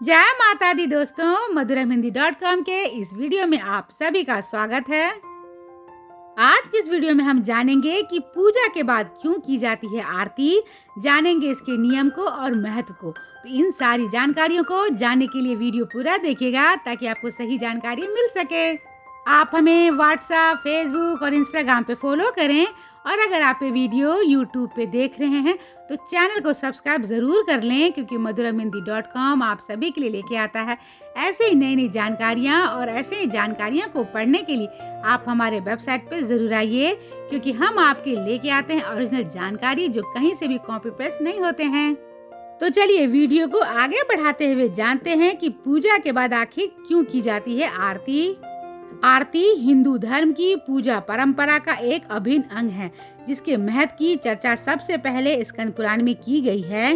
जय माता दी दोस्तों, madhuramhindi.com के इस वीडियो में आप सभी का स्वागत है। आज की इस वीडियो में हम जानेंगे कि पूजा के बाद क्यों की जाती है आरती, जानेंगे इसके नियम को और महत्व को। तो इन सारी जानकारियों को जानने के लिए वीडियो पूरा देखिएगा ताकि आपको सही जानकारी मिल सके। आप हमें व्हाट्सएप, फेसबुक और इंस्टाग्राम पे फॉलो करें और अगर आप ये वीडियो यूट्यूब पे देख रहे हैं तो चैनल को सब्सक्राइब ज़रूर कर लें, क्योंकि madhuramhindi.com आप सभी के लिए लेके आता है ऐसे ही नई नई जानकारियाँ। और ऐसे ही जानकारियों को पढ़ने के लिए आप हमारे वेबसाइट पे ज़रूर आइए, क्योंकि हम आपके लेके आते हैं ओरिजिनल जानकारी जो कहीं से भी कॉपी पेस्ट नहीं होते हैं। तो चलिए वीडियो को आगे बढ़ाते हुए जानते हैं कि पूजा के बाद आखिर क्यों की जाती है आरती। आरती हिंदू धर्म की पूजा परंपरा का एक अभिन्न अंग है, जिसके महत्व की चर्चा सबसे पहले स्कंद पुराण में की गई है।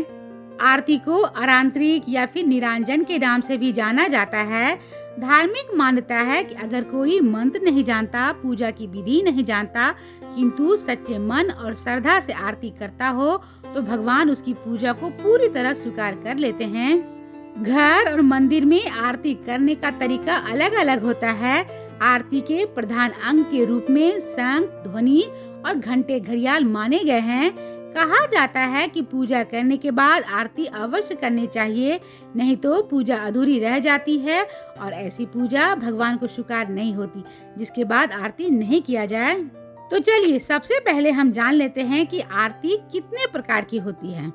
आरती को अरांतरिक या फिर निरांजन के नाम से भी जाना जाता है। धार्मिक मान्यता है कि अगर कोई मंत्र नहीं जानता, पूजा की विधि नहीं जानता, किंतु सच्चे मन और श्रद्धा से आरती करता हो तो भगवान उसकी पूजा को पूरी तरह स्वीकार कर लेते हैं। घर और मंदिर में आरती करने का तरीका अलग अलग होता है। आरती के प्रधान अंग के रूप में शंख, ध्वनि और घंटे, घड़ियाल माने गए हैं। कहा जाता है कि पूजा करने के बाद आरती अवश्य करनी चाहिए, नहीं तो पूजा अधूरी रह जाती है और ऐसी पूजा भगवान को स्वीकार नहीं होती जिसके बाद आरती नहीं किया जाए। तो चलिए सबसे पहले हम जान लेते हैं कि आरती कितने प्रकार की होती है।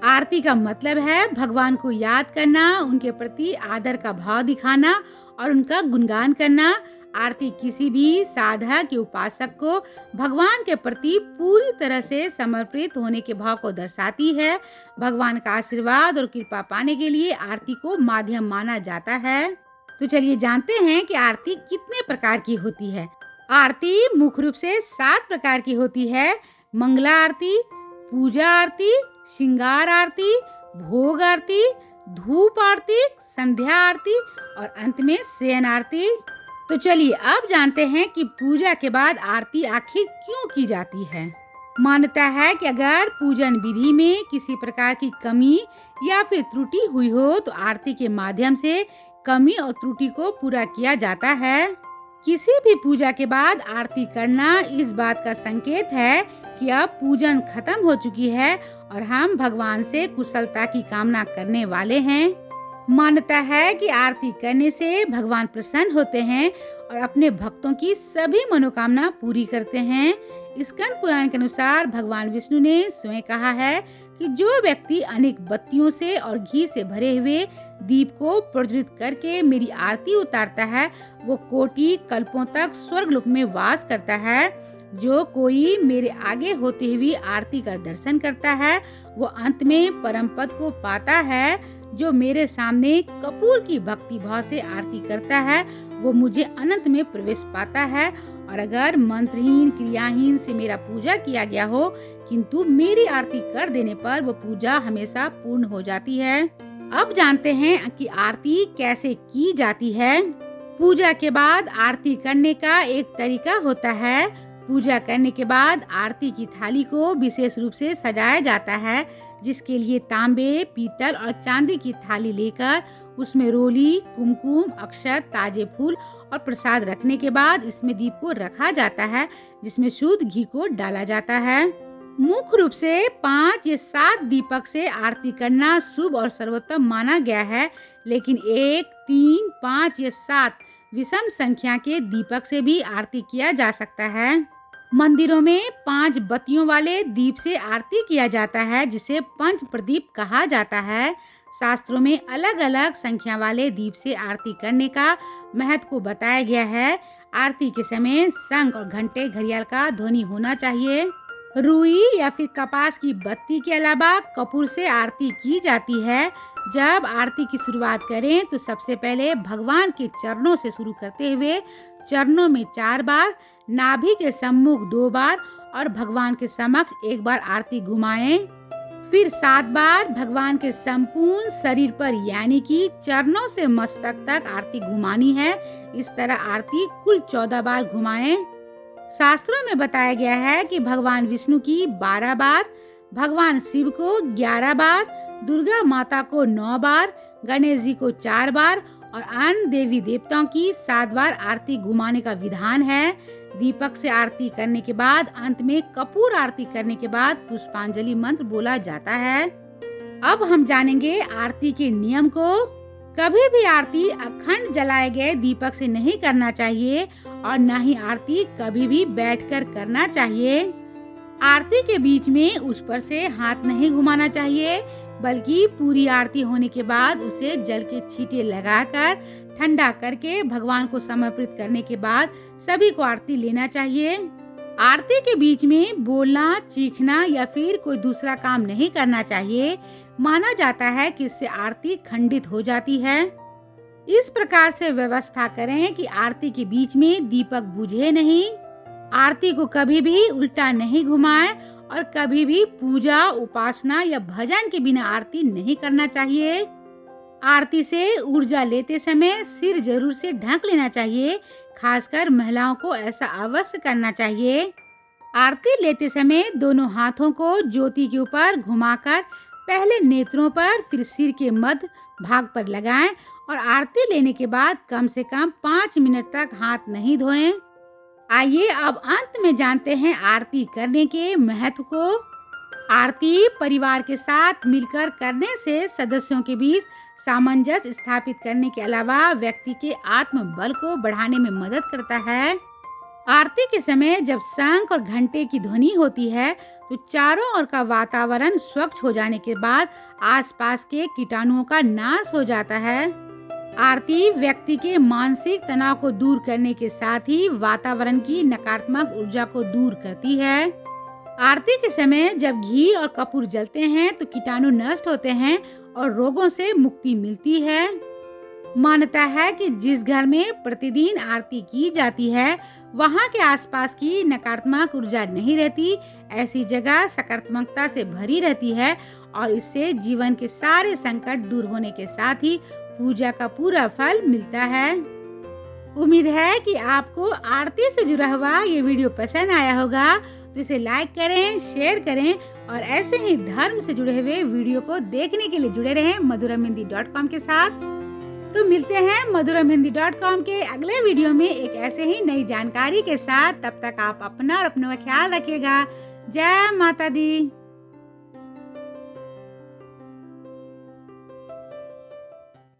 आरती का मतलब है भगवान को याद करना, उनके प्रति आदर का भाव दिखाना और उनका गुणगान करना। आरती किसी भी साधक या उपासक को भगवान के प्रति पूरी तरह से समर्पित होने के भाव को दर्शाती है। भगवान का आशीर्वाद और कृपा पाने के लिए आरती को माध्यम माना जाता है। तो चलिए जानते हैं कि आरती कितने प्रकार की होती है। आरती मुख्य रूप से 7 प्रकार की होती है। मंगला आरती, पूजा आरती, श्रृंगार आरती, भोग आरती, धूप आरती, संध्या आरती और अंत में शयन आरती। तो चलिए अब जानते हैं कि पूजा के बाद आरती आखिर क्यों की जाती है। मान्यता है कि अगर पूजन विधि में किसी प्रकार की कमी या फिर त्रुटि हुई हो तो आरती के माध्यम से कमी और त्रुटि को पूरा किया जाता है। किसी भी पूजा के बाद आरती करना इस बात का संकेत है कि अब पूजन खत्म हो चुकी है और हम भगवान से कुशलता की कामना करने वाले हैं। मान्यता है कि आरती करने से भगवान प्रसन्न होते हैं और अपने भक्तों की सभी मनोकामना पूरी करते हैं। स्कंद पुराण के अनुसार भगवान विष्णु ने स्वयं कहा है कि जो व्यक्ति अनेक बत्तियों से और घी से भरे हुए दीप को प्रज्वलित करके मेरी आरती उतारता है, वो कोटि कल्पों तक स्वर्गलोक में वास करता है। जो कोई मेरे आगे होती हुई आरती का दर्शन करता है वो अंत में परम पद को पाता है। जो मेरे सामने कपूर की भक्ति भाव से आरती करता है वो मुझे अनंत में प्रवेश पाता है। और अगर मंत्रहीन क्रियाहीन से मेरा पूजा किया गया हो किंतु मेरी आरती कर देने पर वो पूजा हमेशा पूर्ण हो जाती है। अब जानते हैं कि आरती कैसे की जाती है। पूजा के बाद आरती करने का एक तरीका होता है। पूजा करने के बाद आरती की थाली को विशेष रूप से सजाया जाता है, जिसके लिए तांबे, पीतल और चांदी की थाली लेकर उसमें रोली, कुमकुम, अक्षत, ताजे फूल और प्रसाद रखने के बाद इसमें दीप को रखा जाता है, जिसमें शुद्ध घी को डाला जाता है। मुख्य रूप से 5 या 7 दीपक से आरती करना शुभ और सर्वोत्तम माना गया है, लेकिन 1, 3, 5 या 7 विषम संख्या के दीपक से भी आरती किया जा सकता है। मंदिरों में 5 बत्तियों वाले दीप से आरती किया जाता है, जिसे पंच प्रदीप कहा जाता है। शास्त्रों में अलग अलग संख्या वाले दीप से आरती करने का महत्व को बताया गया है। आरती के समय शंख और घंटे, घड़ियाल का ध्वनि होना चाहिए। रुई या फिर कपास की बत्ती के अलावा कपूर से आरती की जाती है। जब आरती की शुरुआत करें तो सबसे पहले भगवान के चरणों से शुरू करते हुए चरणों में 4 बार, नाभि के सम्मुख 2 बार और भगवान के समक्ष 1 बार आरती घुमाएं। फिर 7 बार भगवान के संपूर्ण शरीर पर यानी कि चरणों से मस्तक तक आरती घुमानी है। इस तरह आरती कुल 14 बार घुमाएं। शास्त्रों में बताया गया है कि भगवान विष्णु की 12 बार, भगवान शिव को 11 बार, दुर्गा माता को 9 बार, गणेश जी को 4 बार और अन्य देवी देवताओं की 7 बार आरती घुमाने का विधान है। दीपक से आरती करने के बाद अंत में कपूर आरती करने के बाद पुष्पांजलि मंत्र बोला जाता है। अब हम जानेंगे आरती के नियम को। कभी भी आरती अखंड जलाए गए दीपक से नहीं करना चाहिए और न ही आरती कभी भी बैठकर करना चाहिए। आरती के बीच में उस पर से हाथ नहीं घुमाना चाहिए, बल्कि पूरी आरती होने के बाद उसे जल के छींटे लगाकर ठंडा करके भगवान को समर्पित करने के बाद सभी को आरती लेना चाहिए। आरती के बीच में बोलना, चीखना या फिर कोई दूसरा काम नहीं करना चाहिए। माना जाता है कि इससे आरती खंडित हो जाती है। इस प्रकार से व्यवस्था करें कि आरती के बीच में दीपक बुझे नहीं। आरती को कभी भी उल्टा नहीं घुमाएं और कभी भी पूजा, उपासना या भजन के बिना आरती नहीं करना चाहिए। आरती से ऊर्जा लेते समय सिर जरूर से ढक लेना चाहिए। खासकर महिलाओं को ऐसा अवश्य करना चाहिए। आरती लेते समय दोनों हाथों को ज्योति के ऊपर घुमाकर पहले नेत्रों पर फिर सिर के मध्य भाग पर लगाएं और आरती लेने के बाद कम से कम 5 मिनट तक हाथ नहीं धोएं। आइए अब अंत में जानते हैं आरती करने के महत्व को। आरती परिवार के साथ मिलकर करने से सदस्यों के बीच सामंजस्य स्थापित करने के अलावा व्यक्ति के आत्मबल को बढ़ाने में मदद करता है। आरती के समय जब शंख और घंटे की ध्वनि होती है तो चारों ओर का वातावरण स्वच्छ हो जाने के बाद आसपास के कीटाणुओं का नाश हो जाता है। आरती व्यक्ति के मानसिक तनाव को दूर करने के साथ ही वातावरण की नकारात्मक ऊर्जा को दूर करती है। आरती के समय जब घी और कपूर जलते हैं तो कीटाणु नष्ट होते हैं और रोगों से मुक्ति मिलती है। मान्यता है कि जिस घर में प्रतिदिन आरती की जाती है वहाँ के आसपास की नकारात्मक ऊर्जा नहीं रहती। ऐसी जगह सकारात्मकता से भरी रहती है और इससे जीवन के सारे संकट दूर होने के साथ ही पूजा का पूरा फल मिलता है। उम्मीद है कि आपको आरती से जुड़ा हुआ ये वीडियो पसंद आया होगा, तो इसे लाइक करें, शेयर करें और ऐसे ही धर्म से जुड़े हुए वीडियो को देखने के लिए जुड़े रहें madhuramhindy.com के साथ। तो मिलते हैं madhuramhindy.com के अगले वीडियो में एक ऐसे ही नई जानकारी के साथ। तब तक आप अपना और अपनों का ख्याल रखिएगा। जय माता दी।